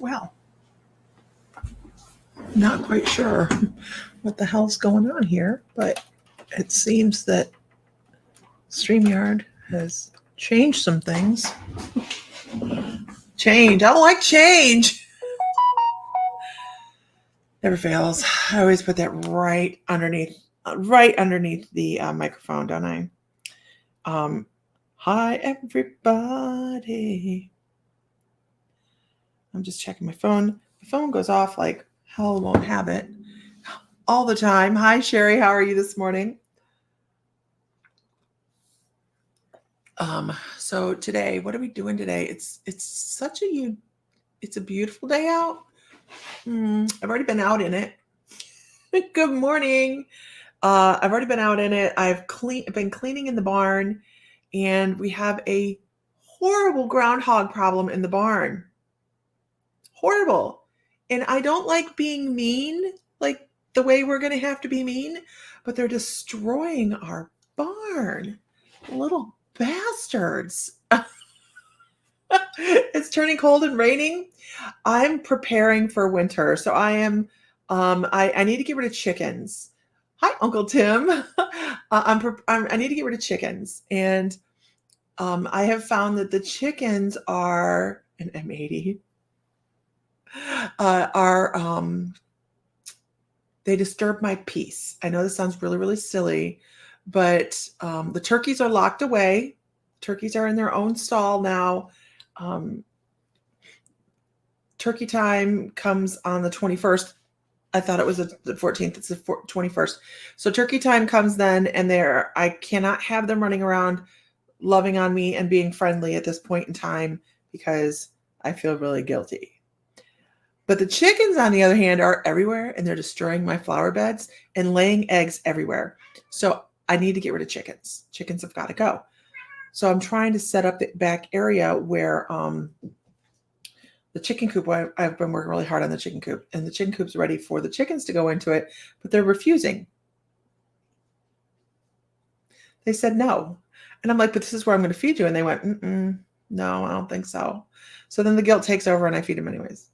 well. Not quite sure what the hell's going on here, but it seems that StreamYard has changed some things. Change. I don't like change. Never fails. I always put that right underneath the microphone, don't I? Hi, everybody. I'm just checking my phone. My phone goes off like hell won't have it all the time. Hi, Sherry. How are you this morning? So today, what are we doing today? It's a beautiful day out. I've already been out in it. Good morning. I've already been out in it. I've been cleaning in the barn, and we have a horrible groundhog problem in the barn. Horrible. And I don't like being mean, like the way we're going to have to be mean, but they're destroying our barn. Little bastards. It's turning cold and raining. I'm preparing for winter. So I am, I need to get rid of chickens. Hi, Uncle Tim. I need to get rid of chickens. And I have found that the chickens are an M80. They disturb my peace. I know this sounds really, really silly, but the turkeys are locked away. Turkeys are in their own stall now. Turkey time comes on the 21st. I thought it was the 14th. It's the 21st. So turkey time comes then, and I cannot have them running around loving on me and being friendly at this point in time because I feel really guilty. But the chickens, on the other hand, are everywhere, and they're destroying my flower beds and laying eggs everywhere. So I need to get rid of chickens. Chickens have got to go. So I'm trying to set up the back area where the chicken coop, I've been working really hard on the chicken coop, and the chicken coop's ready for the chickens to go into it, but they're refusing. They said no. And I'm like, but this is where I'm going to feed you. And they went, no, I don't think so. So then the guilt takes over and I feed them anyways.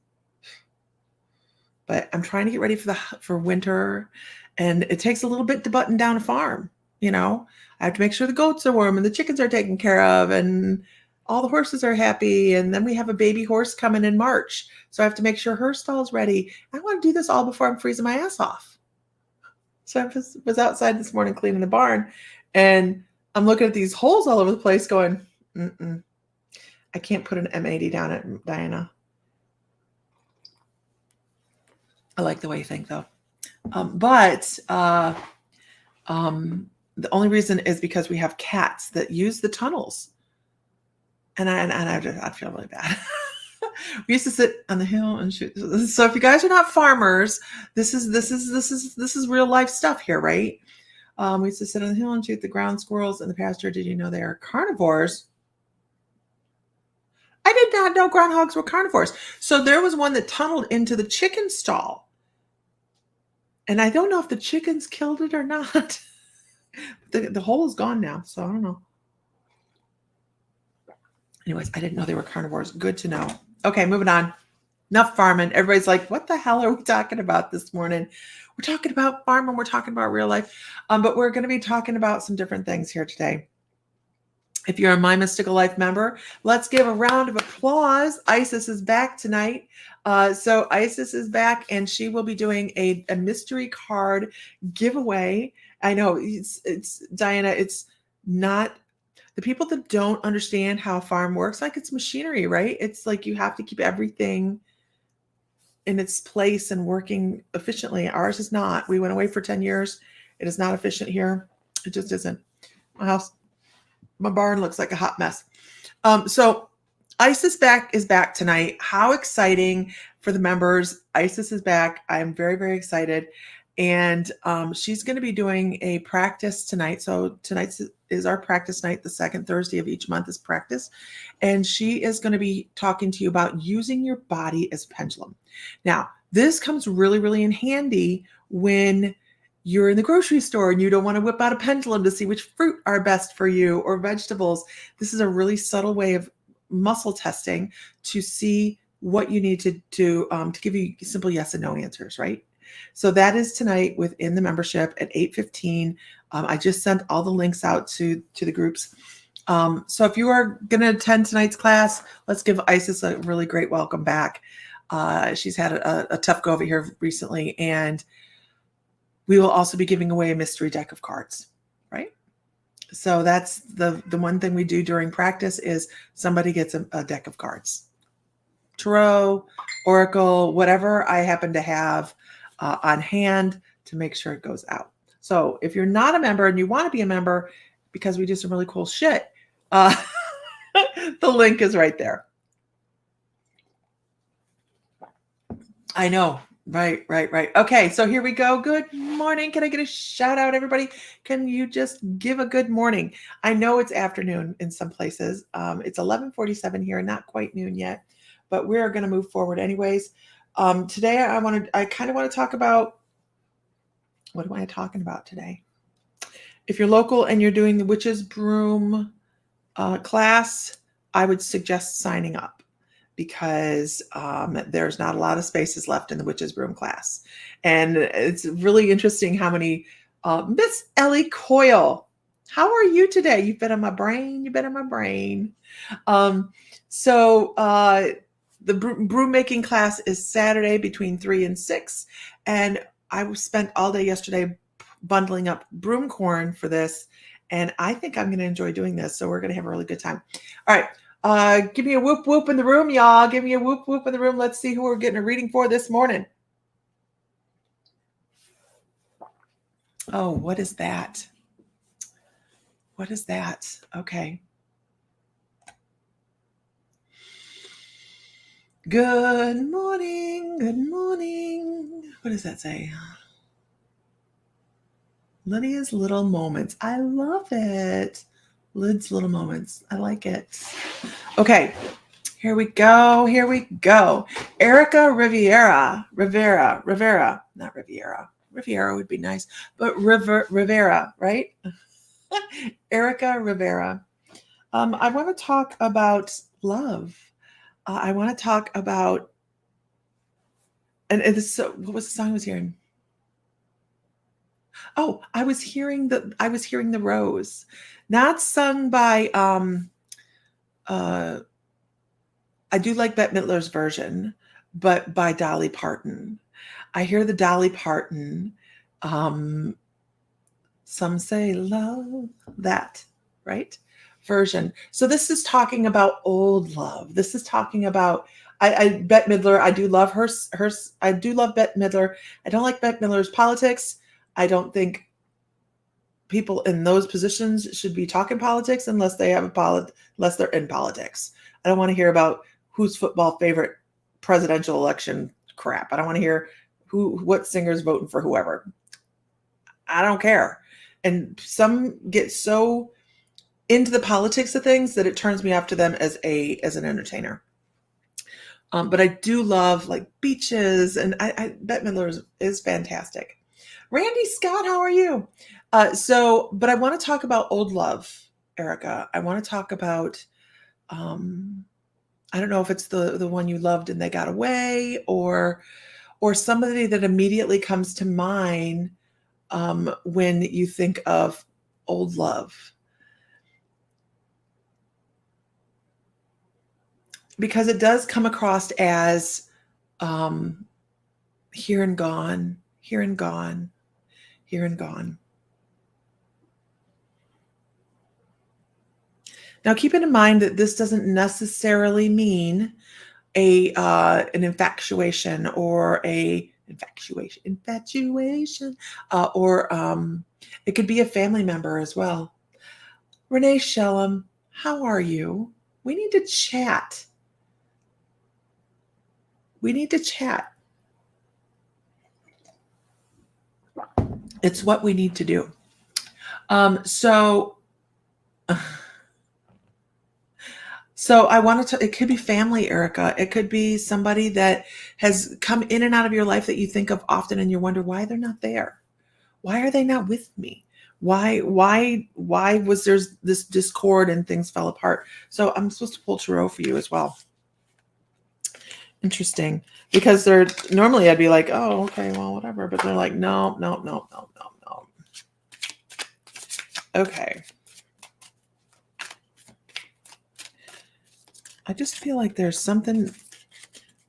But I'm trying to get ready for winter, and it takes a little bit to button down a farm. You know, I have to make sure the goats are warm and the chickens are taken care of and all the horses are happy. And then we have a baby horse coming in March. So I have to make sure her stall's ready. I want to do this all before I'm freezing my ass off. So I was outside this morning cleaning the barn, and I'm looking at these holes all over the place going, I can't put an M80 down it, Diana. I like the way you think, though. But the only reason is because we have cats that use the tunnels, and I feel really bad. We used to sit on the hill and shoot. So if you guys are not farmers, this is real life stuff here, right? We used to sit on the hill and shoot the ground squirrels in the pasture. Did you know they are carnivores? I did not know groundhogs were carnivores. So there was one that tunneled into the chicken stall. And I don't know if the chickens killed it or not. The hole is gone now, so I don't know. Anyways, I didn't know they were carnivores. Good to know. Okay, moving on. Enough farming. Everybody's like, what the hell are we talking about this morning? We're talking about farming. We're talking about real life. But we're going to be talking about some different things here today. If you're a My Mystical Life member, let's give a round of applause. Isis is back tonight. So Isis is back, and she will be doing a mystery card giveaway. I know it's Diana. It's not the people that don't understand how a farm works. Like it's machinery, right? It's like you have to keep everything in its place and working efficiently. Ours is not. We went away for 10 years. It is not efficient here. It just isn't. My barn looks like a hot mess. So Isis is back tonight. How exciting for the members. Isis is back. I'm very, very excited. And she's going to be doing a practice tonight. So tonight is our practice night. The second Thursday of each month is practice. And she is going to be talking to you about using your body as a pendulum. Now, this comes really, really in handy when you're in the grocery store and you don't want to whip out a pendulum to see which fruit are best for you or vegetables. This is a really subtle way of muscle testing to see what you need to do to give you simple yes and no answers, right? So that is tonight within the membership at 8:15. I just sent all the links out to the groups. So if you are going to attend tonight's class, let's give Isis a really great welcome back. She's had a tough go of it here recently, and we will also be giving away a mystery deck of cards, right? So that's the one thing we do during practice is somebody gets a deck of cards. Tarot, Oracle, whatever I happen to have on hand to make sure it goes out. So if you're not a member and you want to be a member because we do some really cool shit, the link is right there. I know. Right. Okay, so here we go. Good morning. Can I get a shout out, everybody? Can you just give a good morning? I know it's afternoon in some places. It's 11:47 here, not quite noon yet, but we're going to move forward anyways. Today, I kind of want to talk about, what am I talking about today? If you're local and you're doing the Witch's Broom class, I would suggest signing up, because there's not a lot of spaces left in the Witch's Broom class. And it's really interesting how many, Miss Ellie Coyle, how are you today? You've been on my brain. So the broom making class is Saturday between 3 and 6. And I spent all day yesterday bundling up broom corn for this. And I think I'm going to enjoy doing this. So we're going to have a really good time. All right. Give me a whoop whoop in the room, y'all. Give me a whoop whoop in the room. Let's see who we're getting a reading for this morning. Oh, what is that? What is that? Okay. Good morning. Good morning. What does that say? Lydia's Little Moments. I love it. Lid's Little Moments. I like it. Okay. Here we go. Erica Rivera, not Riviera. Riviera would be nice, but Rivera, right? Erica Rivera. I want to talk about love. I want to talk about, and this, what was the song I was hearing? Oh, I was hearing the Rose, not sung by, I do like Bette Midler's version, but by Dolly Parton. I hear the Dolly Parton, some say love, that, right? Version. So this is talking about old love. This is talking about, Bette Midler, I do love her, I do love Bette Midler. I don't like Bette Midler's politics. I don't think people in those positions should be talking politics unless they have unless they're in politics. I don't want to hear about who's football favorite presidential election crap. I don't want to hear what singer's voting for whoever. I don't care. And some get so into the politics of things that it turns me off to them as an entertainer. But I do love like Beaches, and Bette Midler is fantastic. Randy Scott, how are you? But I want to talk about old love, Erica. I want to talk about, I don't know if it's the one you loved and they got away, or somebody that immediately comes to mind when you think of old love. Because it does come across as here and gone. Now, keep in mind that this doesn't necessarily mean an infatuation or or it could be a family member as well. Renee Shellum, how are you? We need to chat. It's what we need to do. So I wanted to, it could be family, Erica. It could be somebody that has come in and out of your life that you think of often and you wonder why they're not there. Why are they not with me? Why was there this discord and things fell apart? So I'm supposed to pull tarot for you as well. Interesting. Because they're normally I'd be like, oh, okay, well, whatever. But they're like, no, no, no, no, no, no. Okay. I just feel like there's something.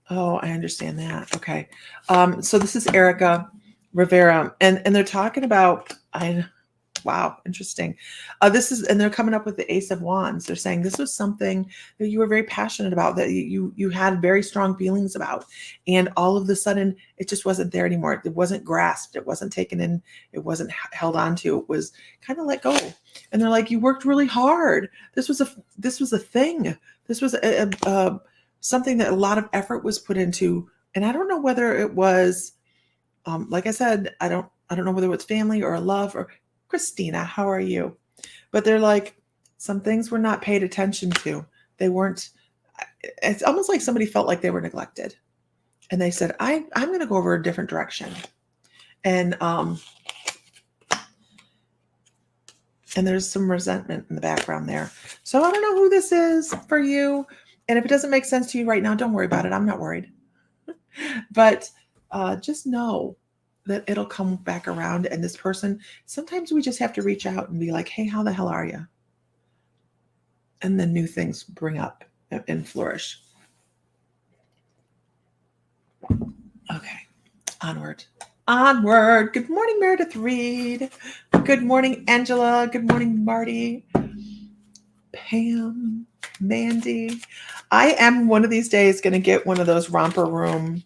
Oh, I understand that. Okay. So this is Erica Rivera, and they're talking about wow, interesting. And they're coming up with the Ace of Wands. They're saying this was something that you were very passionate about, that you had very strong feelings about, and all of a sudden it just wasn't there anymore. It wasn't grasped. It wasn't taken in. It wasn't held on to. It was kind of let go. And they're like, you worked really hard. This was a thing. This was something that a lot of effort was put into. And I don't know whether it was, like I said, I don't know whether it's family or love or Christina, how are you? But they're like, some things were not paid attention to. They weren't, it's almost like somebody felt like they were neglected. And they said, I'm going to go over a different direction. And there's some resentment in the background there. So I don't know who this is for you. And if it doesn't make sense to you right now, don't worry about it. I'm not worried. But just know that it'll come back around. And this person, sometimes we just have to reach out and be like, hey, how the hell are you? And then new things bring up and flourish. Okay, onward. Good morning, Meredith Reed. Good morning, Angela. Good morning, Marty. Pam, Mandy. I am one of these days going to get one of those romper room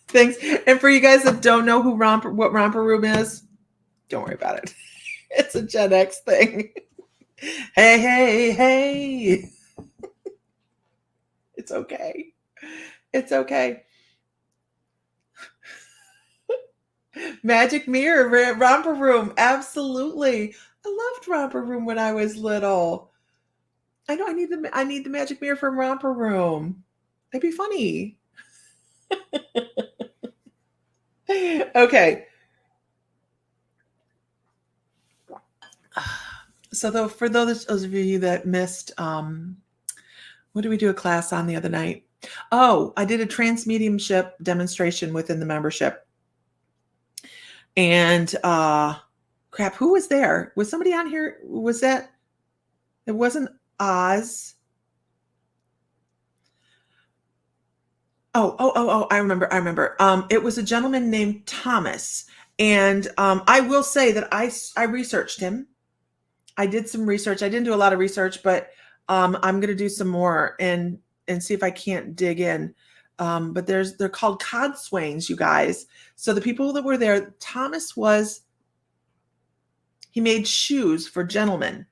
things. And for you guys that don't know what romper room is, don't worry about it. It's a Gen X thing. Hey. It's okay. It's okay. Magic mirror, romper room. Absolutely. I loved romper room when I was little. I know I need the magic mirror from romper room. It'd be funny. Okay. So for those of you that missed, what did we do a class on the other night? Oh, I did a trance mediumship demonstration within the membership. And crap, who was there? Was somebody on here? Was that? It wasn't Oz. Oh, I remember. It was a gentleman named Thomas. And I will say that I researched him. I did some research. I didn't do a lot of research, but I'm going to do some more and see if I can't dig in. But they're called codswains, you guys. So the people that were there, Thomas he made shoes for gentlemen.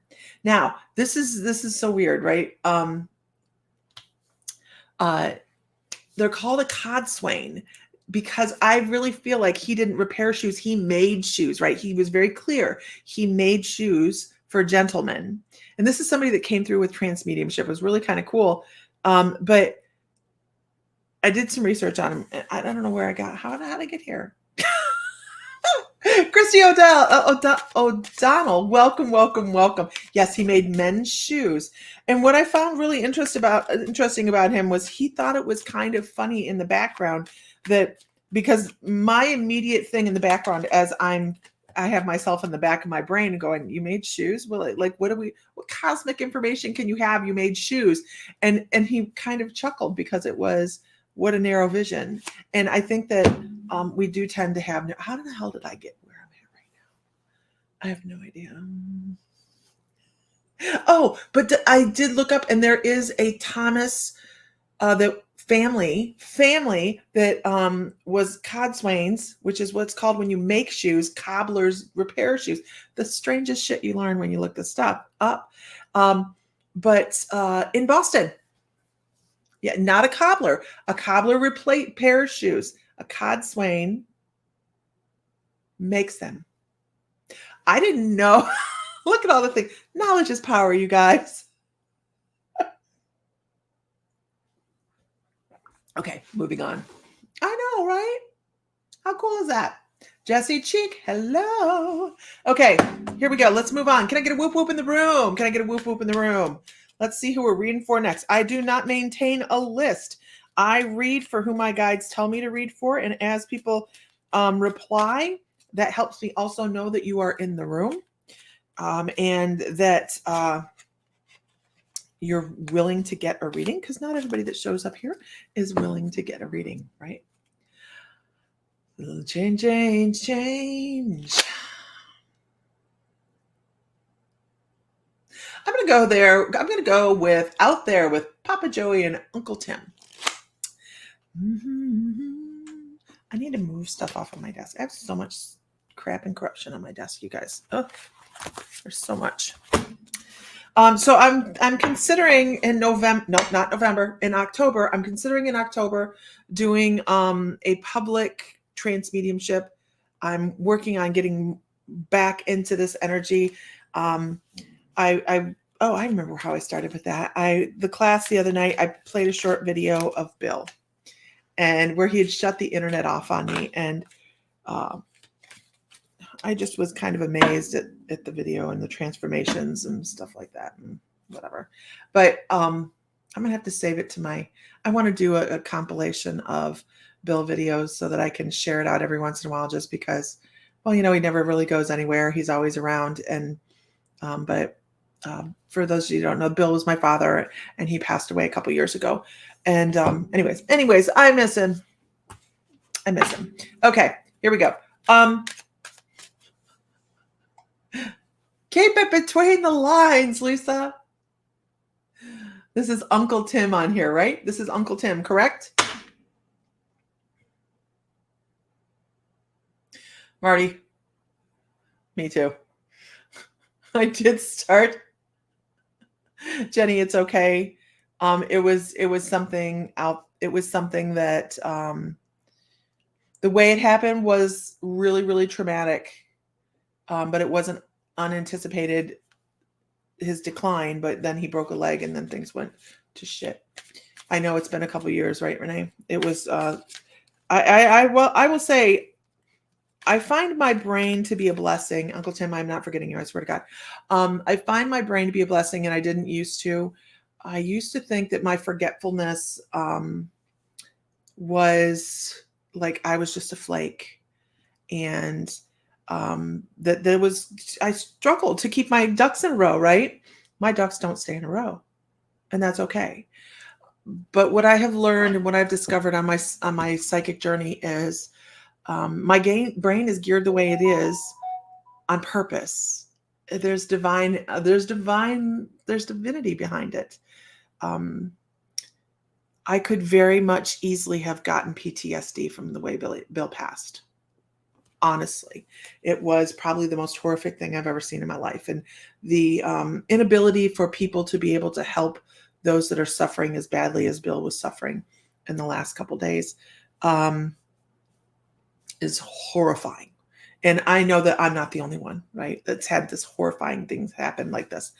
Now, this is so weird, right? They're called a codswain because I really feel like he didn't repair shoes. He made shoes, right? He was very clear. He made shoes for gentlemen. And this is somebody that came through with trance mediumship. It was really kind of cool. But I did some research on him. I don't know where I got. How did I get here? Christy O'Donnell, welcome. Yes, he made men's shoes. And what I found really interesting about him was he thought it was kind of funny in the background that, because my immediate thing in the background as I have myself in the back of my brain going, you made shoes? Well, like, what cosmic information can you have? You made shoes. And he kind of chuckled because it was, what a narrow vision. And I think that we do tend to have, how the hell did I get where I'm at right now? I have no idea. Oh, but I did look up, and there is a Thomas, the family that was codswains, which is what's called when you make shoes, cobblers repair shoes. The strangest shit you learn when you look this stuff up. But in Boston. Yeah, not a cobbler. A cobbler repairs shoes. A codswain makes them. I didn't know. Look at all the things. Knowledge is power, you guys. Okay, moving on. I know, right? How cool is that? Jessie Cheek, hello. Okay, here we go. Let's move on. Can I get a whoop whoop in the room? Let's see who we're reading for next. I do not maintain a list. I read for who my guides tell me to read for. And as people reply, that helps me also know that you are in the room and that you're willing to get a reading, because not everybody that shows up here is willing to get a reading, right? Little change. I'm going to go there. I'm going to go with Out There with Papa Joey and Uncle Tim. I need to move stuff off of my desk. I have so much crap and corruption on my desk, you guys. Oh, there's so much. So I'm considering in November, no, not November, in October, I'm considering in October doing a public trance mediumship. I'm working on getting back into this energy. I remember how I started with that. The class the other night, I played a short video of Bill, and where he had shut the internet off on me, and I just was kind of amazed at the video and the transformations and stuff like that and whatever. But I'm gonna have to save it to I want to do a compilation of Bill videos so that I can share it out every once in a while, just because, well, he never really goes anywhere. He's always around. And but for those of you who don't know, Bill was my father, and he passed away a couple years ago. And anyways, I miss him. Okay, here we go. Keep it between the lines, Lisa. This is Uncle Tim on here, right? This is Uncle Tim, correct? Marty, me too. I did start. Jenny, it's okay. It was something out. It was something that the way it happened was really, really traumatic. But it wasn't unanticipated, his decline, but then he broke a leg and then things went to shit. I know it's been a couple years, right, Renee? It was I will say, I find my brain to be a blessing. Uncle Tim, I'm not forgetting you, I swear to God. I find my brain to be a blessing, and I didn't used to. I used to think that my forgetfulness was like I was just a flake, and I struggled to keep my ducks in a row, right? My ducks don't stay in a row, and that's okay. But what I have learned and what I've discovered on my psychic journey is my brain is geared the way it is on purpose. There's divinity behind it. I could very much easily have gotten PTSD from the way Bill passed. Honestly, it was probably the most horrific thing I've ever seen in my life. And the inability for people to be able to help those that are suffering as badly as Bill was suffering in the last couple days is horrifying. And I know that I'm not the only one, right, that's had this horrifying things happen like this.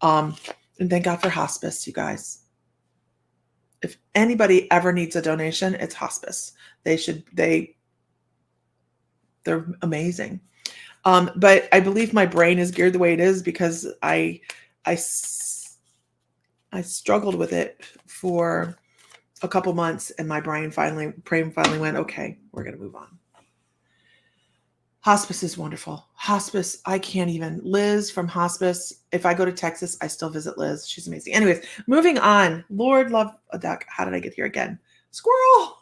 And thank God for hospice, you guys. If anybody ever needs a donation, it's hospice. They're amazing. But I believe my brain is geared the way it is because I struggled with it for a couple months, and my brain finally went, okay, we're going to move on. Hospice is wonderful. Hospice, I can't even. Liz from hospice. If I go to Texas, I still visit Liz. She's amazing. Anyways, moving on. Lord love a duck. How did I get here again? Squirrel.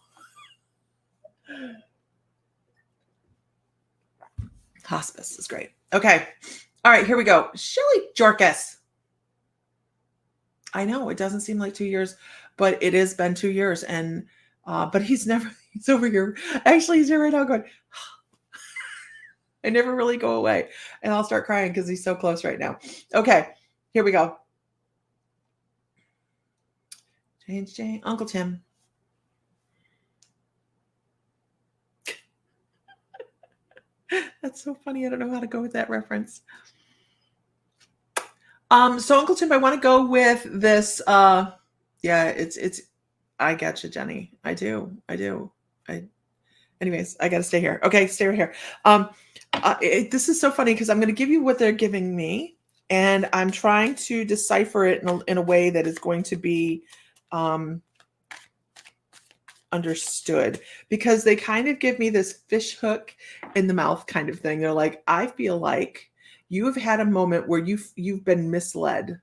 Hospice is great. Okay. All right, here we go. Shelly Jorkus. I know it doesn't seem like 2 years, but it has been 2 years. And but he's over here. Actually, he's here right now going, I never really go away. And I'll start crying because he's so close right now. Okay, here we go. Change. Uncle Tim. That's so funny. I don't know how to go with that reference. So Uncle Tim, I want to go with this. It's. I get you, Jenny. I do. Anyways, I got to stay here. Okay, stay right here. This is so funny because I'm going to give you what they're giving me. And I'm trying to decipher it in a way that is going to be understood, because they kind of give me this fish hook in the mouth kind of thing. They're like, I feel like you have had a moment where you've been misled,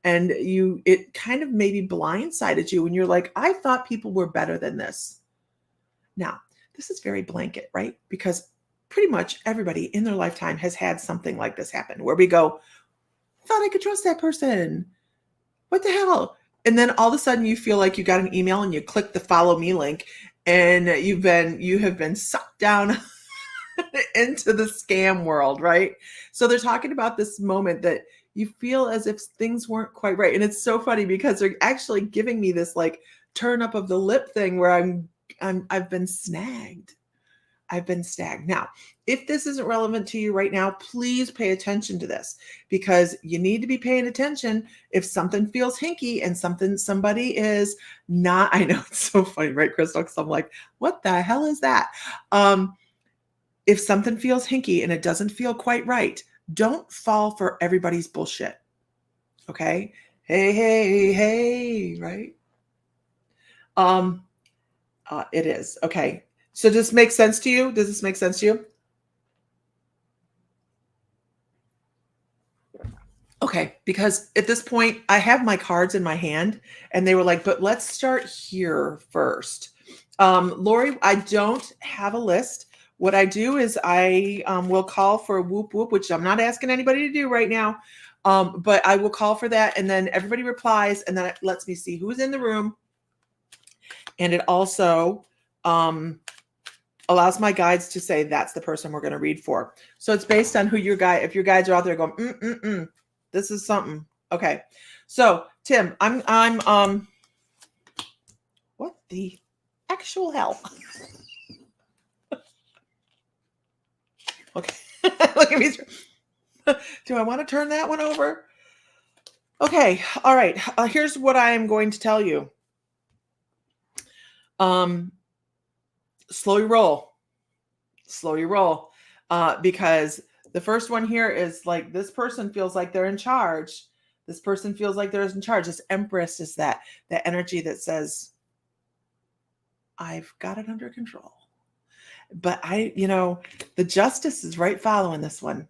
and it kind of maybe blindsided you, and you're like, I thought people were better than this. Now, this is very blanket, right? Because pretty much everybody in their lifetime has had something like this happen, where we go, I thought I could trust that person. What the hell? And then all of a sudden you feel like you got an email and you click the follow me link, and you have been sucked down into the scam world, right? So they're talking about this moment that you feel as if things weren't quite right. And it's so funny because they're actually giving me this like turn up of the lip thing where I've been snagged. I've been snagged. Now, if this isn't relevant to you right now, please pay attention to this, because you need to be paying attention if something feels hinky and somebody is not. I know it's so funny, right, Crystal? Because I'm like, what the hell is that? If something feels hinky and it doesn't feel quite right, don't fall for everybody's bullshit. Okay? Hey, right? It is. Okay. So does this make sense to you? Does this make sense to you? Okay, because at this point I have my cards in my hand, and they were like, but let's start here first. Lori, I don't have a list. What I do is I will call for a whoop whoop, which I'm not asking anybody to do right now. But I will call for that, and then everybody replies, and then it lets me see who's in the room. And it also allows my guides to say that's the person we're going to read for. So it's based on who your guide, if your guides are out there going, this is something. Okay. So Tim, I'm what the actual hell? Okay. Look at me. Do I want to turn that one over? Okay. All right. Here's what I am going to tell you. Slow your roll. Slow your roll. Because the first one here is like, this person feels like they're in charge. This person feels like they're in charge. This Empress is that energy that says, I've got it under control. But the Justice is right following this one.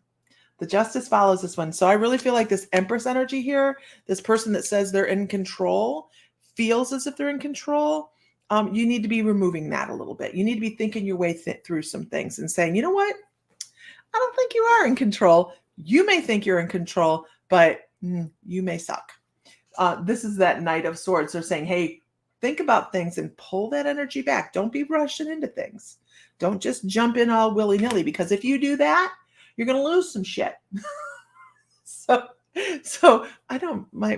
The Justice follows this one. So I really feel like this Empress energy here, this person that says they're in control, feels as if they're in control. You need to be removing that a little bit. You need to be thinking your way through some things and saying, you know what? I don't think you are in control. You may think you're in control, but you may suck. This is that Knight of Swords. They're saying, hey, think about things and pull that energy back. Don't be rushing into things. Don't just jump in all willy-nilly, because if you do that, you're going to lose some shit. So I don't, my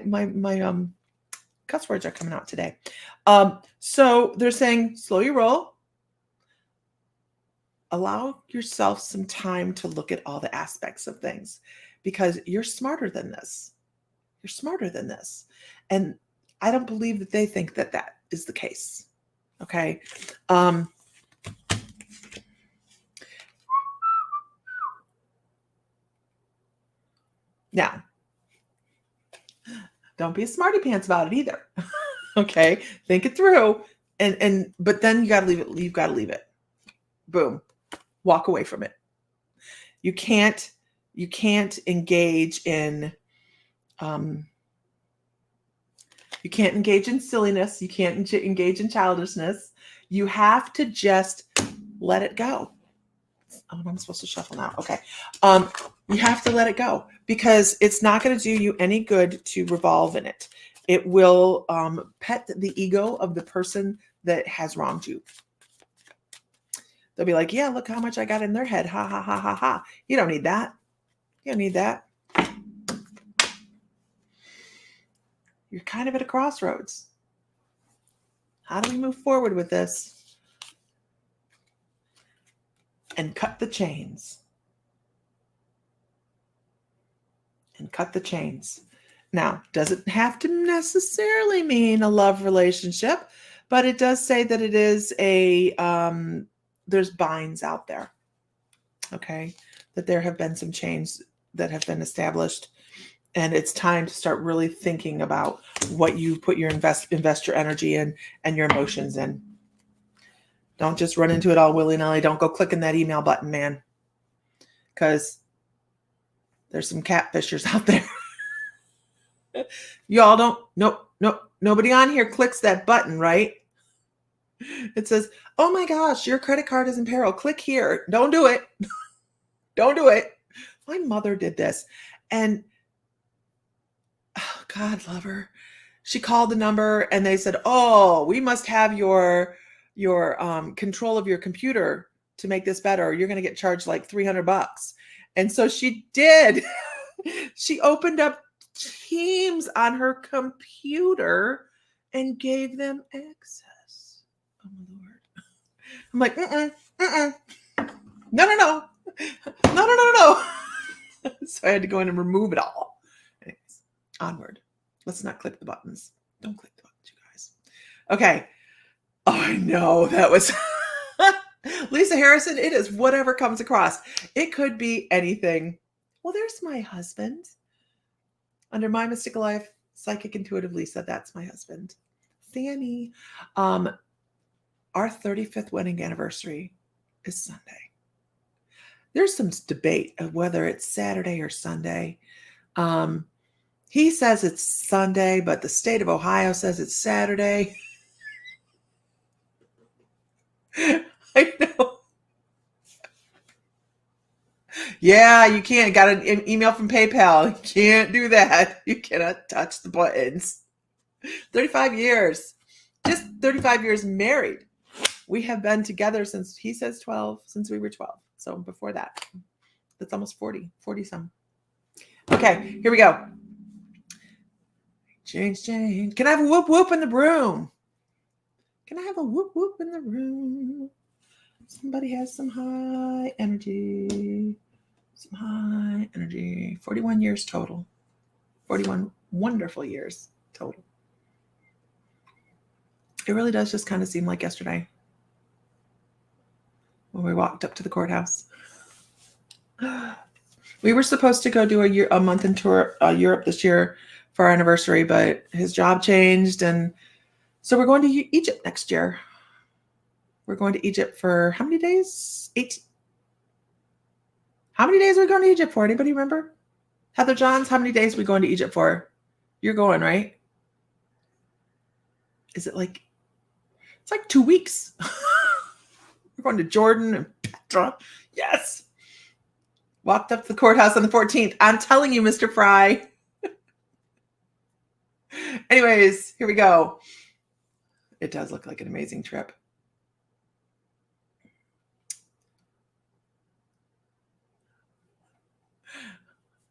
cuss words are coming out today. So they're saying, slow your roll. Allow yourself some time to look at all the aspects of things, because you're smarter than this. You're smarter than this. And I don't believe that they think that that is the case. Okay. Now, don't be a smarty pants about it either. Okay. Think it through. But then you got to leave it. You've got to leave it. Boom. Walk away from it. You can't engage in, you can't engage in silliness. You can't engage in childishness. You have to just let it go. Oh, I'm supposed to shuffle now. Okay. You have to let it go, because it's not going to do you any good to revolve in it. It will pet the ego of the person that has wronged you. They'll be like, yeah, look how much I got in their head. Ha, ha, ha, ha, ha. You don't need that. You don't need that. You're kind of at a crossroads. How do we move forward with this? And cut the chains. And cut the chains. Now, doesn't have to necessarily mean a love relationship, but it does say that it is a, there's binds out there. Okay. That there have been some chains that have been established. And it's time to start really thinking about what you put your invest your energy in and your emotions in. Don't just run into it all willy-nilly. Don't go clicking that email button, man. Because there's some catfishers out there. Y'all don't, nope, nobody on here clicks that button, right? It says, oh my gosh, your credit card is in peril. Click here. Don't do it. Don't do it. My mother did this. And oh, God love her. She called the number and they said, oh, we must have your control of your computer to make this better. You're going to get charged like $300. And so she did. She opened up Teams on her computer and gave them access. Oh my Lord. I'm like, no. So I had to go in and remove it all. Anyways, onward. Let's not click the buttons. Don't click the buttons, you guys. Okay. Oh, I know that was Lisa Harrison. It is whatever comes across. It could be anything. Well, there's my husband. Under my mystical life, psychic intuitive Lisa, that's my husband. Sammy. Our 35th wedding anniversary is Sunday. There's some debate of whether it's Saturday or Sunday. He says it's Sunday, but the state of Ohio says it's Saturday. I know. Yeah, you can't. Got an email from PayPal. You can't do that. You cannot touch the buttons. 35 years. Just 35 years married. We have been together since, he says 12, since we were 12. So before that, that's almost 40 some. Okay, here we go. Change. Can I have a whoop whoop in the room? Can I have a whoop whoop in the room? Somebody has some high energy. 41 years total. 41 wonderful years total. It really does just kind of seem like yesterday when we walked up to the courthouse. We were supposed to go do a month in tour Europe this year for our anniversary, but his job changed, and so we're going to Egypt next year. We're going to Egypt for how many days? 8. How many days are we going to Egypt for? Anybody remember? Heather Johns, how many days are we going to Egypt for? You're going, right? Is it like, it's like 2 weeks. We're going to Jordan and Petra. Yes. Walked up to the courthouse on the 14th. I'm telling you, Mr. Fry. Anyways, here we go. It does look like an amazing trip.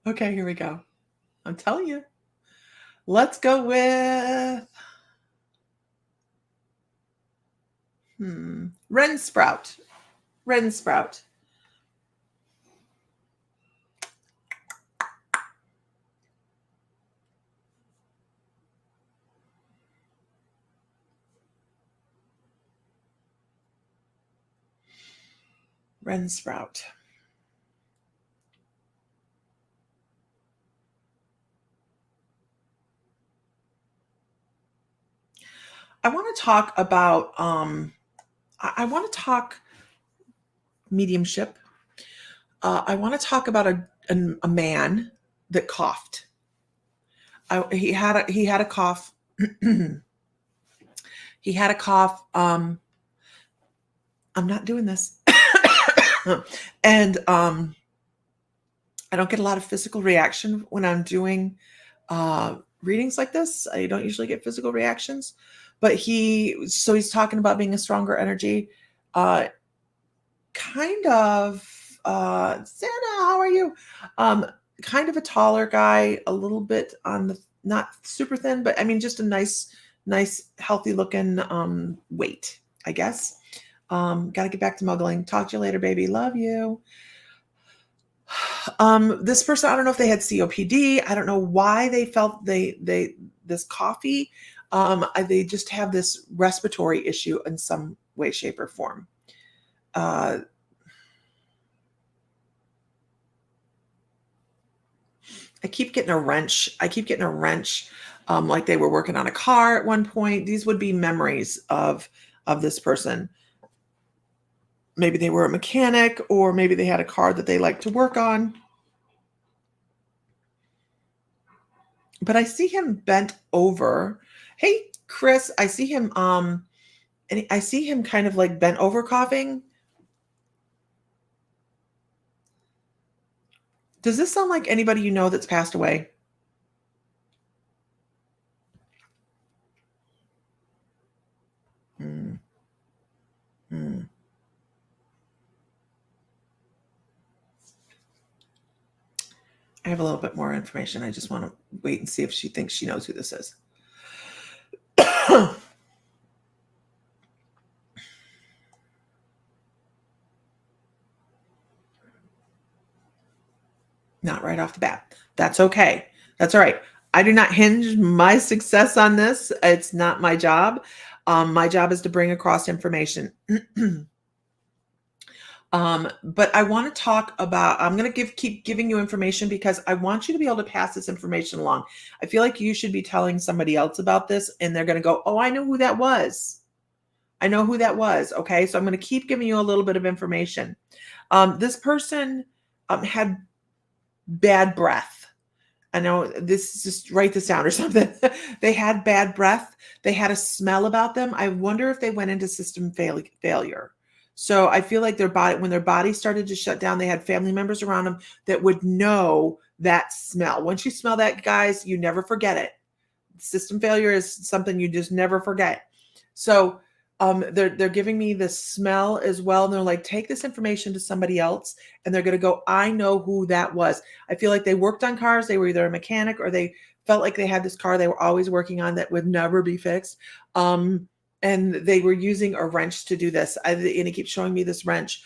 Okay, here we go. I'm telling you. Let's go with Wren Sprout. Wren Sprout. Wren Sprout. I want to talk about I want to talk mediumship. I want to talk about a man that coughed. He had a cough. He had a cough. I'm not doing this. And I don't get a lot of physical reaction when I'm doing readings like this. I don't usually get physical reactions, but he's talking about being a stronger energy. Kind of Santa, how are you? Kind of a taller guy, a little bit on the not super thin, but I mean just a nice healthy looking weight, I guess. Gotta get back to muggling. Talk to you later, baby. Love you. This person, I don't know if they had COPD. I don't know why they felt this coffee. They just have this respiratory issue in some way, shape, or form. I keep getting a wrench. I keep getting a wrench, like they were working on a car at one point. These would be memories of this person. Maybe they were a mechanic, or maybe they had a car that they like to work on. But I see him bent over. Hey, Chris, I see him and I see him kind of like bent over coughing. Does this sound like anybody you know that's passed away? Hmm. Hmm. I have a little bit more information. I just want to wait and see if she thinks she knows who this is. Not right off the bat. That's okay. That's all right. I do not hinge my success on this. It's not my job. My job is to bring across information. But I want to talk about, I'm going to keep giving you information because I want you to be able to pass this information along. I feel like you should be telling somebody else about this and they're going to go, oh, I know who that was. I know who that was. Okay. So I'm going to keep giving you a little bit of information. This person had bad breath. I know this, just write this down or something. They had bad breath. They had a smell about them. I wonder if they went into system failure. So I feel like when their body started to shut down, they had family members around them that would know that smell. Once you smell that, guys, you never forget it. System failure is something you just never forget. So they're giving me the smell as well. And they're like, take this information to somebody else. And they're going to go, I know who that was. I feel like they worked on cars. They were either a mechanic or they felt like they had this car they were always working on that would never be fixed. And they were using a wrench to do this. And he keeps showing me this wrench.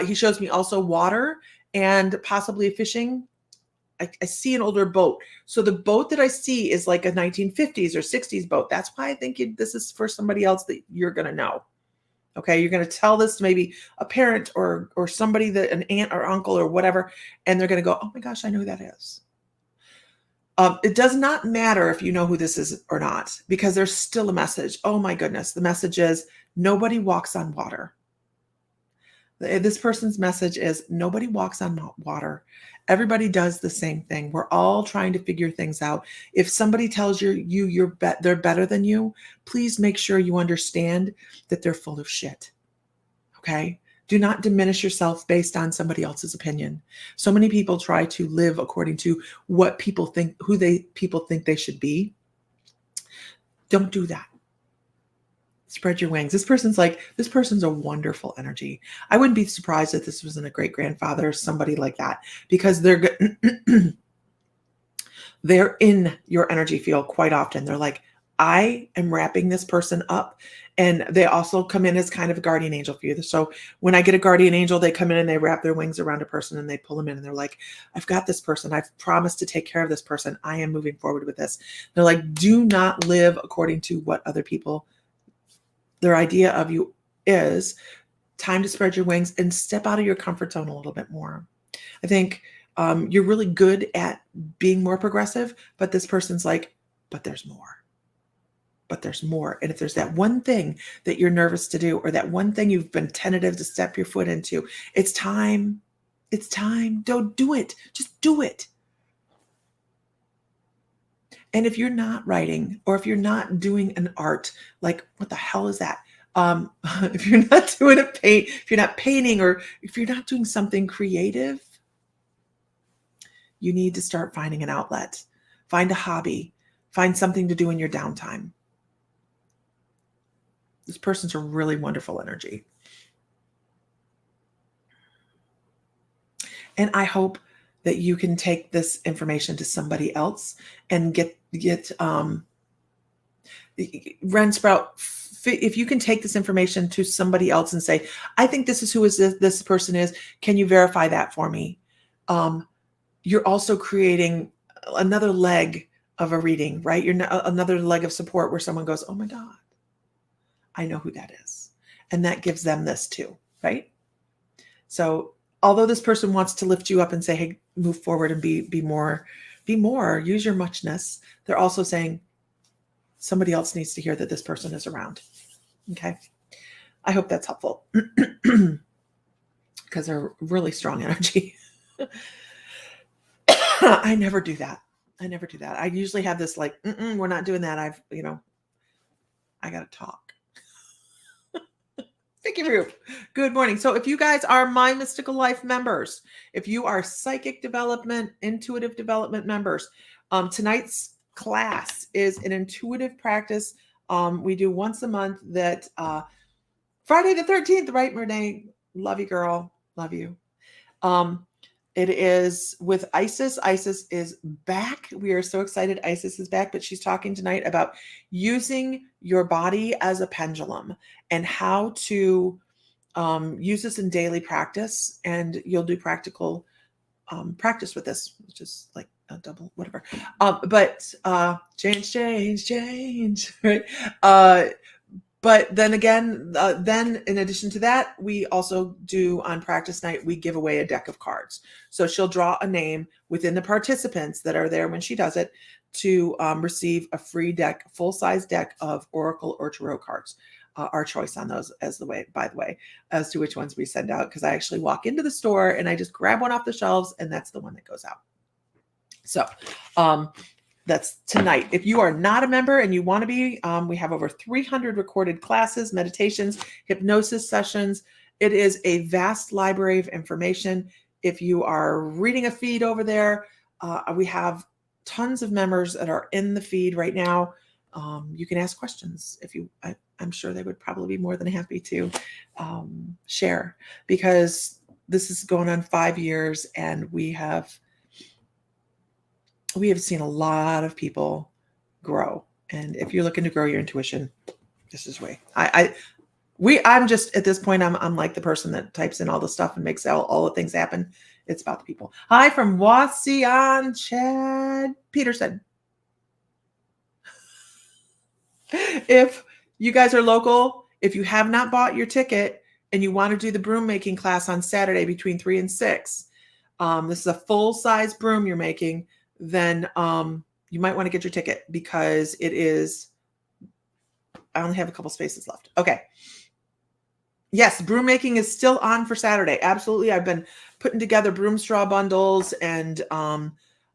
He shows me also water and possibly fishing. I see an older boat. So the boat that I see is like a 1950s or 60s boat. That's why I think this is for somebody else that you're going to know. Okay. You're going to tell this to maybe a parent or somebody, that an aunt or uncle or whatever. And they're going to go, oh my gosh, I know who that is. It does not matter if you know who this is or not, because there's still a message. Oh my goodness. The message is nobody walks on water. This person's message is nobody walks on water. Everybody does the same thing. We're all trying to figure things out. If somebody tells they're better than you, please make sure you understand that they're full of shit. Okay? Do not diminish yourself based on somebody else's opinion. So many people try to live according to what people think, people think they should be. Don't do that. Spread your wings. This person's a wonderful energy. I wouldn't be surprised if this wasn't a great grandfather or somebody like that, because they're they're in your energy field quite often. They're like, I am wrapping this person up. And they also come in as kind of a guardian angel for you. So when I get a guardian angel, they come in and they wrap their wings around a person and they pull them in and they're like, I've got this person. I've promised to take care of this person. I am moving forward with this. They're like, do not live according to what other people, their idea of you is. Time to spread your wings and step out of your comfort zone a little bit more. I think you're really good at being more progressive, but this person's like, but there's more. But there's more. And if there's that one thing that you're nervous to do, or that one thing you've been tentative to step your foot into, it's time. It's time. Don't do it. Just do it. And if you're not writing, or if you're not doing an art, like, what the hell is that? If you're not doing if you're not painting, or if you're not doing something creative, you need to start finding an outlet. Find a hobby. Find something to do in your downtime. This person's a really wonderful energy. And I hope that you can take this information to somebody else and get Ren Sprout. If you can take this information to somebody else and say, I think this is who this person is. Can you verify that for me? You're also creating another leg of a reading, right? You're another leg of support where someone goes, oh my God, I know who that is. And that gives them this too, right? So although this person wants to lift you up and say, hey, move forward and be be more, use your muchness. They're also saying somebody else needs to hear that this person is around. Okay. I hope that's helpful because they're really strong energy. I never do that. I usually have this like, we're not doing that. I got to talk. Vicky Roop, good morning. So if you guys are My Mystical Life members, if you are Psychic Development, Intuitive Development members, tonight's class is an intuitive practice. We do once a month that Friday the 13th, right, Renee? Love you, girl. Love you. It is with Isis. Isis is back. We are so excited Isis is back, but she's talking tonight about using your body as a pendulum and how to use this in daily practice. And you'll do practical practice with this, which is like a double, whatever. But change, right? But then again, then in addition to that, we also do on practice night, we give away a deck of cards. So she'll draw a name within the participants that are there when she does it to receive a free deck, full-size deck of Oracle or Tarot cards. Our choice on those by the way, as to which ones we send out, because I actually walk into the store and I just grab one off the shelves and that's the one that goes out. So, that's tonight. If you are not a member and you want to be, we have over 300 recorded classes, meditations, hypnosis sessions. It is a vast library of information. If you are reading a feed over there, we have tons of members that are in the feed right now. You can ask questions if you, I'm sure they would probably be more than happy to share, because this is going on 5 years and we have seen a lot of people grow. And if you're looking to grow your intuition, this is way. I'm just at this point, I'm like the person that types in all the stuff and makes all the things happen. It's about the people. Hi from Wasion, Chad Peterson. If you guys are local, if you have not bought your ticket and you want to do the broom making class on Saturday between 3 and 6, this is a full-size broom you're making, then you might want to get your ticket because it is, I only have a couple spaces left. Okay. Yes, broom making is still on for Saturday. Absolutely. I've been putting together broom straw bundles, and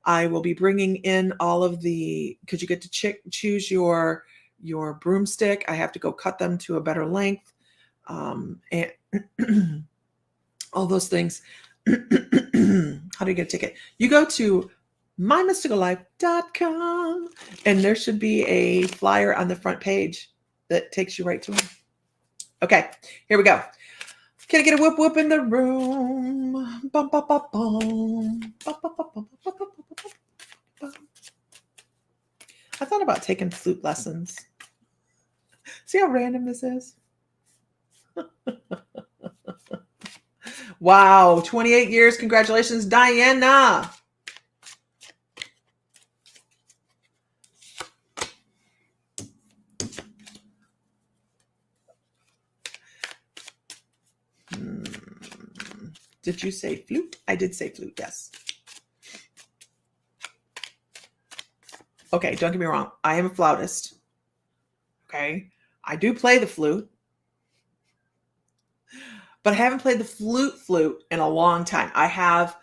I will be bringing in all of the, because you get to choose your broomstick. I have to go cut them to a better length, and all those things. How do you get a ticket? You go to mymysticallife.com and there should be a flyer on the front page that takes you right to it. Okay, here we go. Can I get a whoop whoop in the room? Bum, bum, bum, bum. Bum, bum, bum, bum, bum, bum, bum. I thought about taking flute lessons. See how random this is? Wow, 28 years. Congratulations, Diana. Did you say flute? I did say flute, yes. Okay, don't get me wrong. I am a flautist. Okay, I do play the flute, but I haven't played the flute in a long time. I have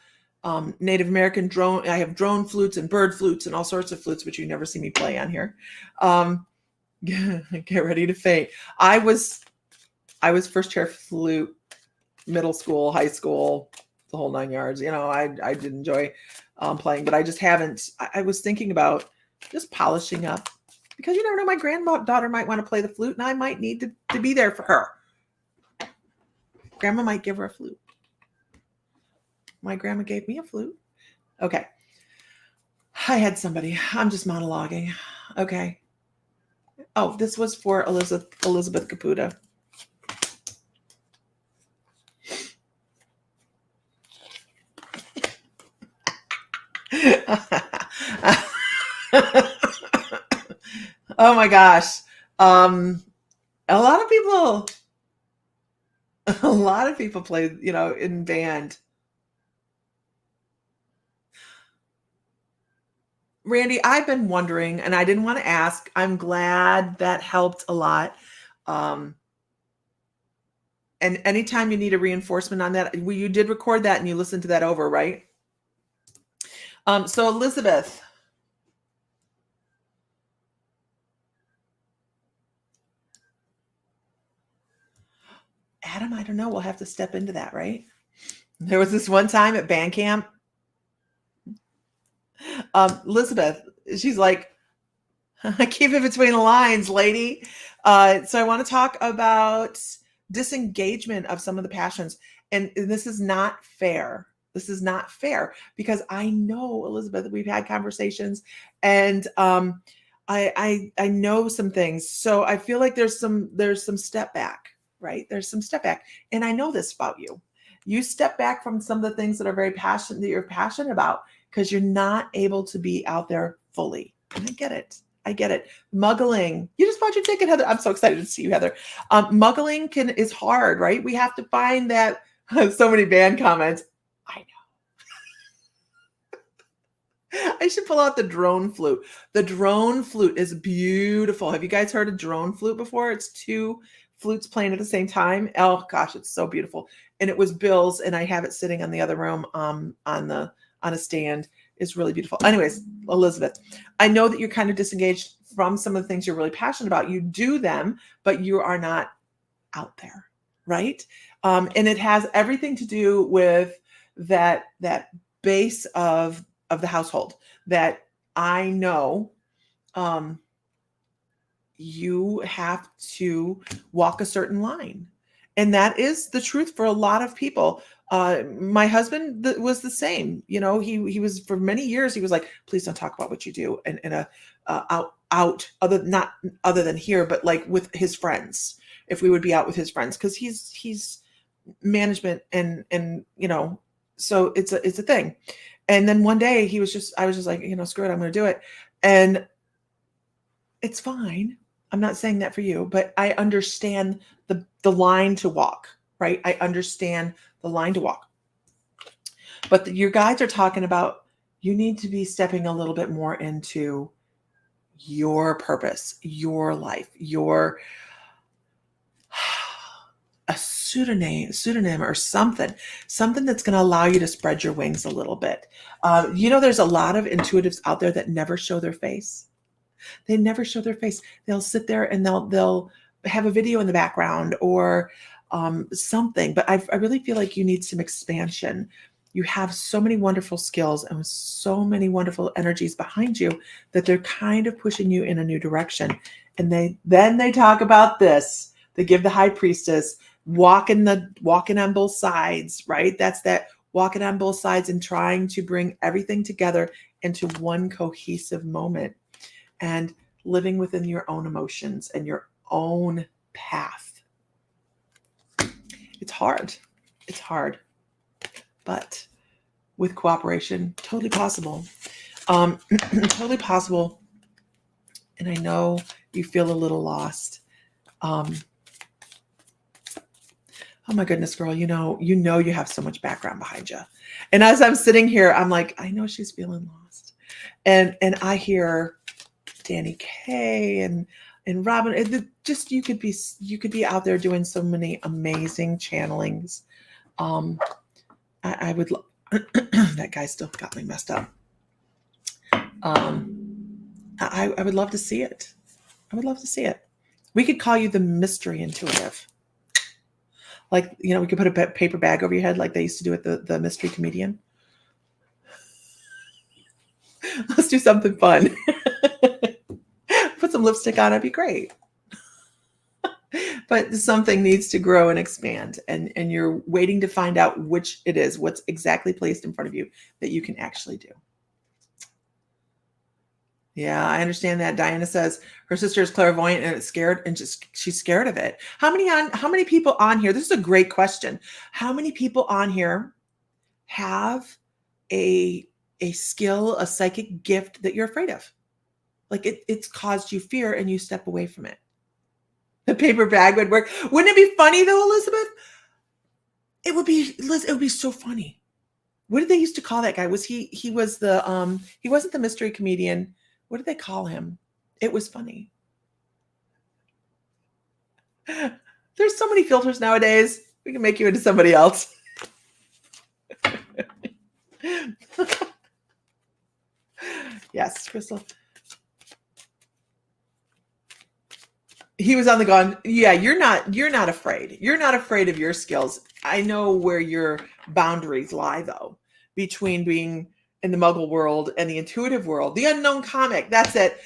Native American drone. I have drone flutes and bird flutes and all sorts of flutes, which you never see me play on here. Get ready to faint. I was first chair flute, middle school, high school, the whole 9 yards. I did enjoy playing, but I just haven't. I was thinking about just polishing up, because you never know, my granddaughter might want to play the flute and I might need to be there for her. Grandma might give her a flute. My grandma gave me a flute. Okay. I had somebody. I'm just monologuing. Okay. Oh, this was for Elizabeth Caputa. Oh my gosh. A lot of people play, in band. Randy, I've been wondering, and I didn't want to ask. I'm glad that helped a lot. Um, and anytime you need a reinforcement on that, you did record that and you listened to that over, right? So Elizabeth, Adam, I don't know. We'll have to step into that, right? There was this one time at band camp. Elizabeth, she's like, keep it between the lines, lady. So I want to talk about disengagement of some of the passions. And this is not fair. This is not fair because I know, Elizabeth, we've had conversations and I know some things. So I feel like there's some step back, right? There's some step back. And I know this about you. You step back from some of the things that are very passionate that you're passionate about because you're not able to be out there fully. And I get it. I get it. Muggling. You just bought your ticket, Heather. I'm so excited to see you, Heather. Muggling is hard, right? We have to find that. So many band comments. I know. I should pull out the drone flute. The drone flute is beautiful. Have you guys heard a drone flute before? It's two flutes playing at the same time. Oh gosh, it's so beautiful. And it was Bill's, and I have it sitting on the other room on a stand. Is really beautiful. Anyways, Elizabeth, I know that you're kind of disengaged from some of the things you're really passionate about. You do them, but you are not out there, right? And it has everything to do with that base of the household that I know you have to walk a certain line. And that is the truth for a lot of people. My husband was the same. You know, he was for many years. He was like, "Please don't talk about what you do," and in a out other than here, but like with his friends. If we would be out with his friends, because he's management and you know, so it's a thing. And then one day I was just like, you know, screw it, I'm going to do it, and it's fine. I'm not saying that for you, but I understand the line to walk, right? I understand the line to walk. But your guides are talking about you need to be stepping a little bit more into your purpose, your life, your a pseudonym or something that's going to allow you to spread your wings a little bit. You know, there's a lot of intuitives out there that never show their face. They never show their face. They'll sit there and they'll have a video in the background or something. But I really feel like you need some expansion. You have so many wonderful skills and so many wonderful energies behind you that they're kind of pushing you in a new direction. And they talk about this. They give the high priestess walking on both sides, right? That's that walking on both sides and trying to bring everything together into one cohesive moment. And living within your own emotions and your own path. It's hard. It's hard. But with cooperation, totally possible. Totally possible. And I know you feel a little lost. Oh my goodness, girl, you know you have so much background behind you. And as I'm sitting here, I'm like, I know she's feeling lost. And I hear Danny Kaye and Robin. Just you could be out there doing so many amazing channelings. I would that guy still got me messed up. I would love to see it. I would love to see it. We could call you the mystery intuitive. Like, you know, we could put a paper bag over your head like they used to do at the mystery comedian. Let's do something fun. Put some lipstick on, it'd be great. But something needs to grow and expand, and you're waiting to find out which it is, what's exactly placed in front of you that you can actually do. Yeah, I understand that. Diana says her sister is clairvoyant and it's scared, and she's scared of it. How many people on here? This is a great question. How many people on here have a skill, a psychic gift that you're afraid of? Like it's caused you fear and you step away from it. The paper bag would work. Wouldn't it be funny though, Elizabeth? It would be so funny. what did they used to call that guy? Was he was the he wasn't the mystery comedian. What did they call him? It was funny. There's so many filters nowadays. We can make you into somebody else. Yes, Crystal. He was on the gun. Yeah, you're not afraid. You're not afraid of your skills. I know where your boundaries lie, though, between being in the muggle world and the intuitive world. The unknown comic. That's it.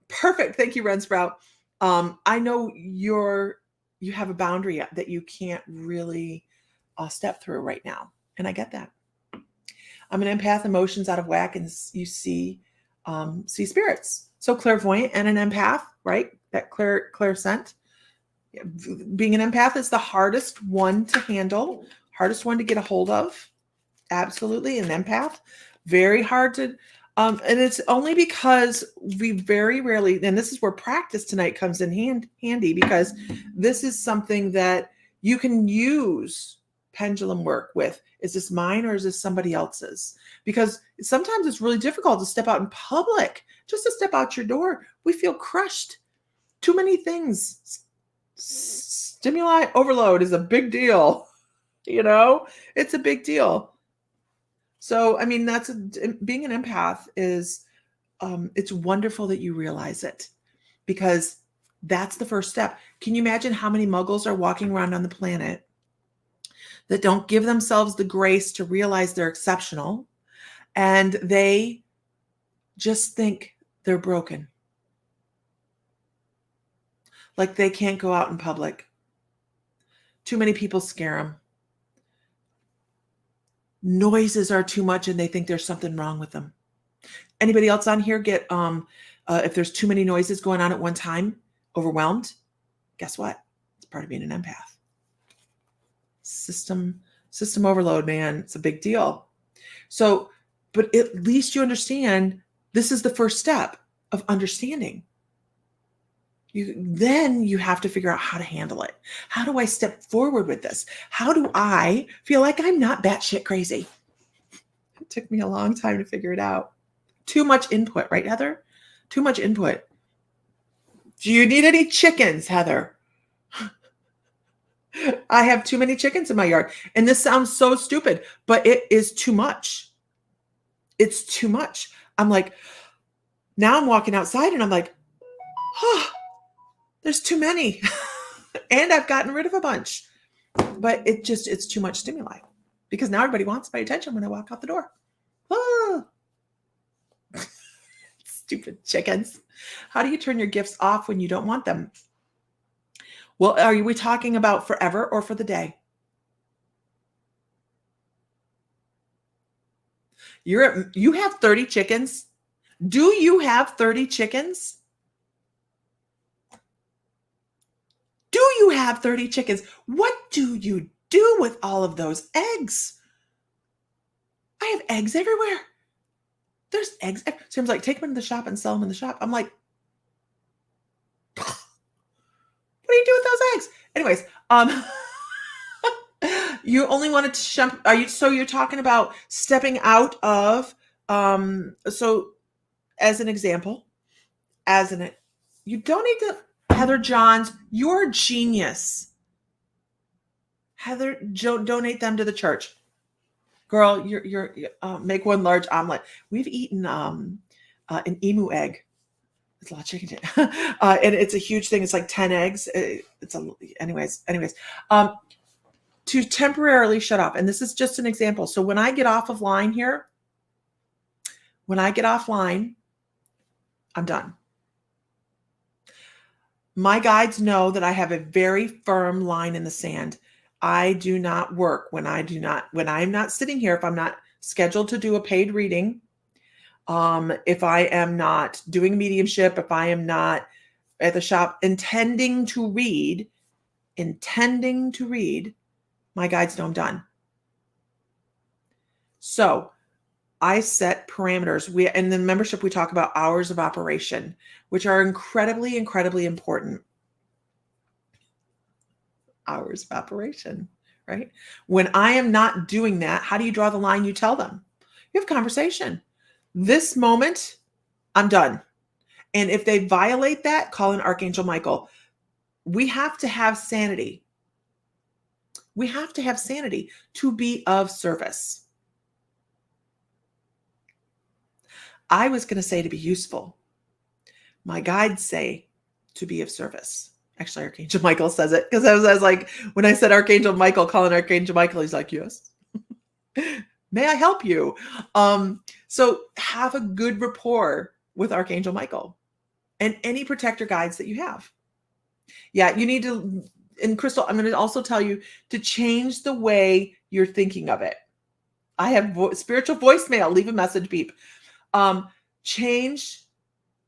Perfect. Thank you, Ren Sprout. I know you have a boundary that you can't really step through right now. And I get that. I'm an empath, emotions out of whack, and you see spirits. So clairvoyant and an empath, right? That clairscent. Being an empath is the hardest one to handle, hardest one to get a hold of. Absolutely. An empath, very hard to, and it's only because we very rarely, and this is where practice tonight comes in handy, because this is something that you can use pendulum work with. Is this mine or is this somebody else's? Because sometimes it's really difficult to step out in public. Just to step out your door, we feel crushed. Too many things. Stimuli overload is a big deal. It's a big deal. So, I mean, being an empath is, it's wonderful that you realize it, because that's the first step. Can you imagine how many muggles are walking around on the planet that don't give themselves the grace to realize they're exceptional, and they just think they're broken? Like they can't go out in public. Too many people scare them. Noises are too much and they think there's something wrong with them. Anybody else on here get, if there's too many noises going on at one time, overwhelmed? Guess what? It's part of being an empath. System overload, man. It's a big deal. So, but at least you understand this is the first step of understanding. Then you have to figure out how to handle it. How do I step forward with this? How do I feel like I'm not batshit crazy? It took me a long time to figure it out. Too much input, right, Heather? Too much input. Do you need any chickens, Heather? I have too many chickens in my yard. And this sounds so stupid, but it is too much. It's too much. I'm like, now I'm walking outside and I'm like, oh, there's too many. And I've gotten rid of a bunch. But it's too much stimuli, because now everybody wants my attention when I walk out the door. Oh. Stupid chickens. How do you turn your gifts off when you don't want them? Well, are we talking about forever or for the day? You have 30 chickens? Do you have 30 chickens? Do you have 30 chickens? What do you do with all of those eggs? I have eggs everywhere. There's eggs. Sam's like, take them to the shop and sell them in the shop. I'm like, what do you do with those eggs? Anyways, you only wanted to jump. So you're talking about stepping out of, so as an example, you don't need to, Heather Johns, you're a genius. Heather, donate them to the church. Girl, you're make one large omelet. We've eaten an emu egg. It's a lot of chicken. And it's a huge thing. It's like 10 eggs. Anyways. To temporarily shut off. And this is just an example. So when I get off of line here, I'm done. My guides know that I have a very firm line in the sand. I do not work when I'm not sitting here, if I'm not scheduled to do a paid reading, if I am not doing mediumship, if I am not at the shop intending to read, my guides know I'm done. So I set parameters. In the membership, we talk about hours of operation, which are incredibly, incredibly important. Hours of operation, right? When I am not doing that, how do you draw the line? You tell them. You have conversation. This moment, I'm done. And if they violate that, call in Archangel Michael. We have to have sanity. We have to have sanity to be of service. I was going to say to be useful. My guides say to be of service. Actually, Archangel Michael says it because I was like, when I said Archangel Michael, calling Archangel Michael, he's like, yes. May I help you? So have a good rapport with Archangel Michael and any protector guides that you have. Yeah, you need to, and Crystal, I'm going to also tell you to change the way you're thinking of it. I have spiritual voicemail, leave a message, beep. Change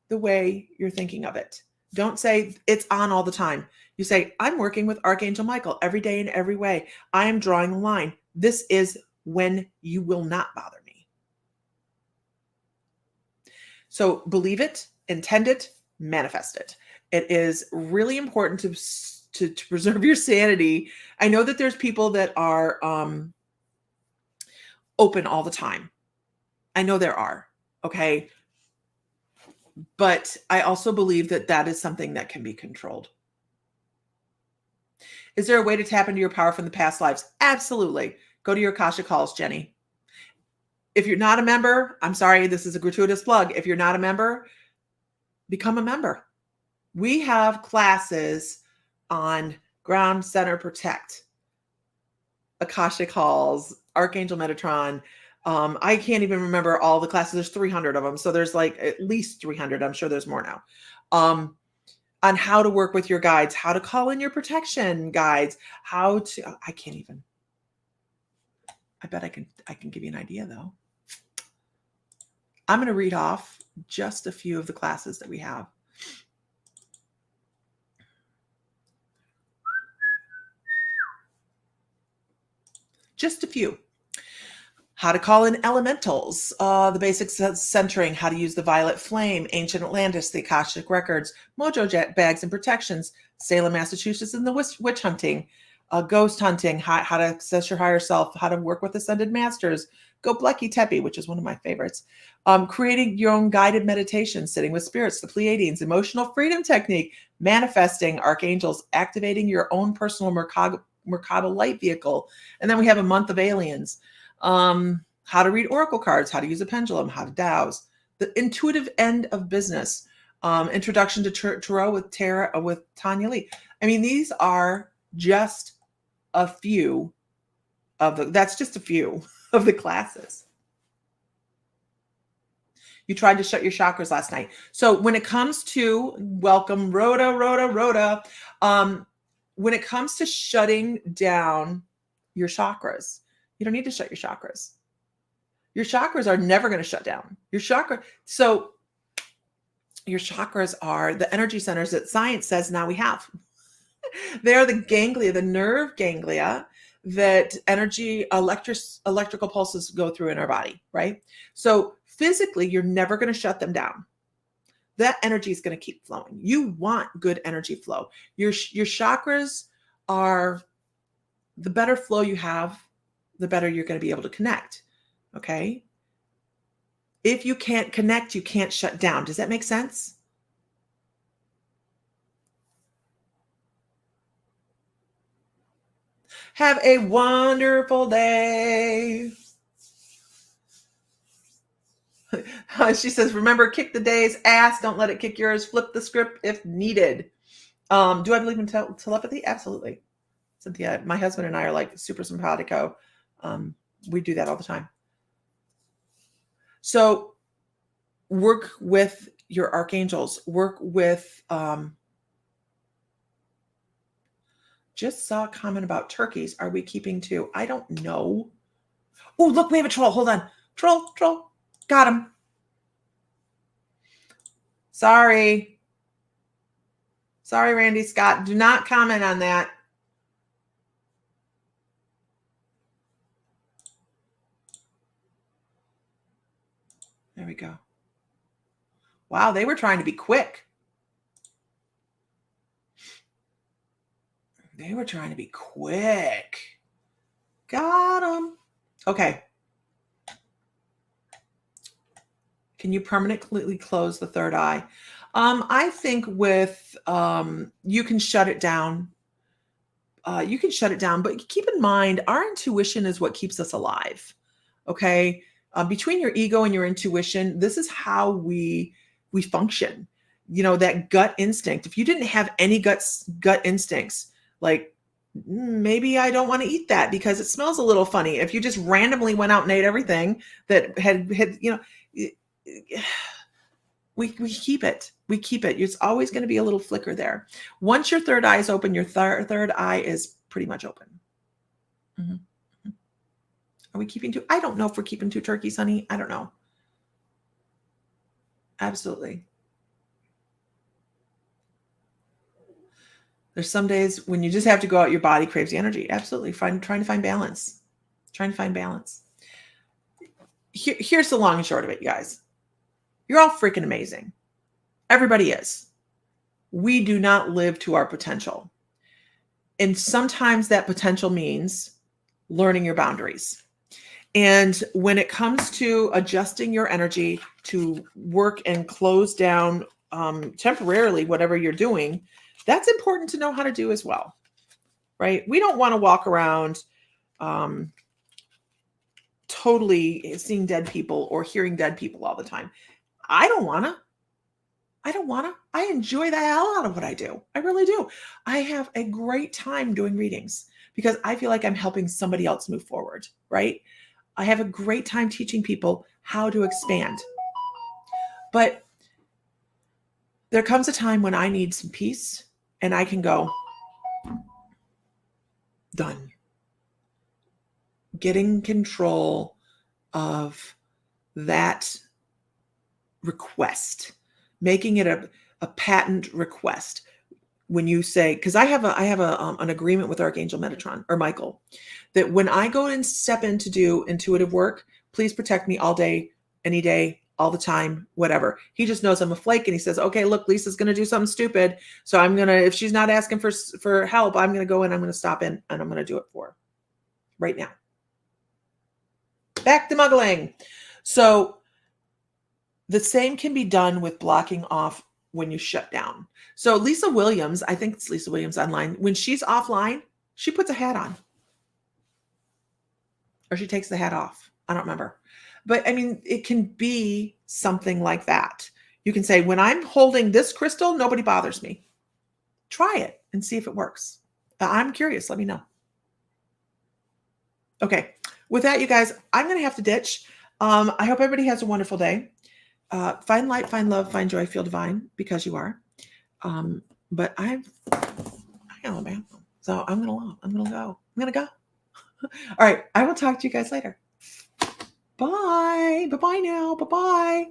the way you're thinking of it. Don't say it's on all the time. You say, I'm working with Archangel Michael every day in every way. I am drawing the line. This is when you will not bother me. So believe it, intend it, manifest it. It is really important to preserve your sanity. I know that there's people that are open all the time. I know there are. Okay. But I also believe that that is something that can be controlled. Is there a way to tap into your power from the past lives? Absolutely. Go to your Akashic Calls, Jenny. If you're not a member, I'm sorry, this is a gratuitous plug. If you're not a member, become a member. We have classes on Ground Center Protect, Akashic Calls, Archangel Metatron. I can't even remember all the classes. There's 300 of them. So there's like at least 300. I'm sure there's more now. On how to work with your guides, how to call in your protection guides, how to, I can't even, I bet I can give you an idea though. I'm going to read off just a few of the classes that we have. Just a few. How to call in elementals, the basic centering, how to use the violet flame, ancient Atlantis, the Akashic records, mojo bags and protections, Salem, Massachusetts, and the witch hunting, ghost hunting, how to access your higher self, how to work with ascended masters, go Blecky Tepe, which is one of my favorites, creating your own guided meditation, sitting with spirits, the Pleiadians, emotional freedom technique, manifesting archangels, activating your own personal Mercado light vehicle. And then we have a month of aliens. How to read oracle cards, how to use a pendulum, how to dowse, the intuitive end of business, introduction to tarot with Tanya Lee. I mean, these are just a few of that's just a few of the classes. You tried to shut your chakras last night. So when it comes to, welcome, Rhoda, when it comes to shutting down your chakras, you don't need to shut your chakras. Your chakras are never going to shut down. Your chakras are the energy centers that science says now we have. They are the ganglia, the nerve ganglia that electrical pulses go through in our body, right? So physically, you're never going to shut them down. That energy is going to keep flowing. You want good energy flow. Your chakras are, the better flow you have, the better you're going to be able to connect. Okay. If you can't connect, you can't shut down. Does that make sense? Have a wonderful day. She says, remember, kick the day's ass. Don't let it kick yours. Flip the script if needed. Do I believe in telepathy? Absolutely. Cynthia, my husband and I are like super simpatico. We do that all the time. So work with your archangels, work with, just saw a comment about turkeys. Are we keeping two? I don't know. Oh, look, we have a troll. Hold on. Troll. Got him. Sorry, Randy Scott. Do not comment on that. There we go. Wow, they were trying to be quick. They were trying to be quick. Got them. Okay. Can you permanently close the third eye? I think with you can shut it down. You can shut it down, but keep in mind, our intuition is what keeps us alive. Okay, between your ego and your intuition, this is how we function. You know, that gut instinct. If you didn't have any gut instincts, like maybe I don't want to eat that because it smells a little funny. If you just randomly went out and ate everything that had you know. We keep it. We keep it. It's always going to be a little flicker there. Once your third eye is open, your third eye is pretty much open. Mm-hmm. Are we keeping two? I don't know if we're keeping two turkeys, honey. I don't know. Absolutely. There's some days when you just have to go out, your body craves the energy. Absolutely. Trying to find balance. Trying to find balance. Here's the long and short of it, you guys. You're all freaking amazing. Everybody is. We do not live to our potential. And sometimes that potential means learning your boundaries. And when it comes to adjusting your energy to work and close down temporarily whatever you're doing, that's important to know how to do as well, right? We don't want to walk around totally seeing dead people or hearing dead people all the time. I don't want to. I enjoy the hell out of what I do. I really do. I have a great time doing readings because I feel like I'm helping somebody else move forward, right? I have a great time teaching people how to expand. But there comes a time when I need some peace and I can go, done. Getting control of that request, making it a patent request. When you say, because I have an agreement with Archangel Metatron or Michael, that when I go and step in to do intuitive work, please protect me all day, any day, all the time, whatever. He just knows I'm a flake, and he says, okay, look, Lisa's going to do something stupid, so I'm gonna, if she's not asking for help, I'm going to go in, I'm going to stop in, and I'm going to do it for her right now. Back to muggling. So the same can be done with blocking off when you shut down. So Lisa Williams, I think it's Lisa Williams online, when she's offline, she puts a hat on. Or she takes the hat off. I don't remember. But I mean, it can be something like that. You can say, when I'm holding this crystal, nobody bothers me. Try it and see if it works. I'm curious. Let me know. Okay. With that, you guys, I'm going to have to ditch. I hope everybody has a wonderful day. Find light, find love, find joy, feel divine, because you are. But I got a bathroom, so I'm gonna go. All right, I will talk to you guys later. Bye. Bye now. Bye.